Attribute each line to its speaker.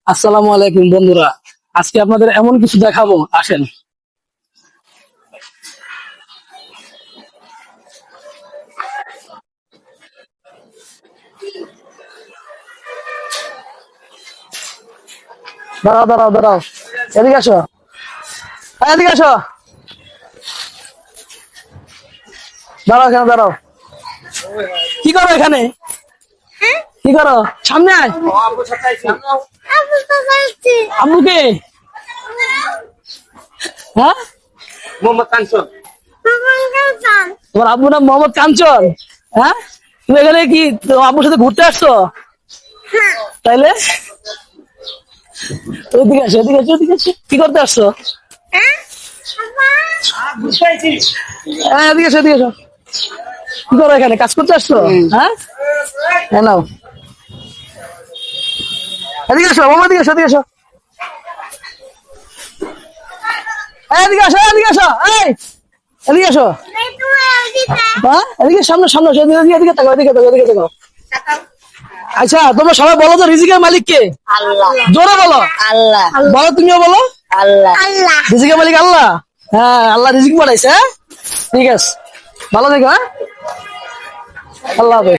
Speaker 1: আসসালামু আলাইকুম বন্ধুরা, আজকে আপনাদের এমন কিছু দেখাবো, আসেন। দাঁড়াও দাঁড়াও দাঁড়াও, এদিকে আসো, এদিকে আসো, দাঁড়াও এখানে দাঁড়াও। কি করো এখানে? কি করো? সামনে আয়। আব্বুকে? হ্যাঁ, তোমার আব্বুর নাম মোহাম্মদ কাঞ্চন? হ্যাঁ, তুমি এখানে কি আব্বুর সাথে ঘুরতে আসছো? তাইলে ওইদিকে আসো, এদিকে আসো, এদিকে আসো। কি করতে আসছো? হ্যাঁ, এদিকে আসো, এদিকে আসো। কি করো এখানে? কাজ করতে আসছো? হ্যাঁ, হ্যাঁ, নাও, এদিকে আসো, মামা এদিকে আসো, এদিকে আসো, এদিকে আসো, এদিকে আসো, এই এদিকে আসো। হ্যাঁ, এদিকে সামনে সামনে আসো, এদিকে এদিকে তাকাও, এদিকে তাকাও, এদিকে তাকাও। আচ্ছা, তোমরা সবাই বলো তো রিজিকের মালিক কে?
Speaker 2: আল্লাহ।
Speaker 1: জোরে বলো।
Speaker 2: আল্লাহ।
Speaker 1: বলো, তুমিও বলো।
Speaker 2: আল্লাহ। আল্লাহ।
Speaker 1: রিজিকের মালিক আল্লাহ। হ্যাঁ, আল্লাহ রিজিক বাড়াইছে। হ্যাঁ, ঠিক আছে, ভালো থেকো। হ্যাঁ, আল্লাহ হাফেজ।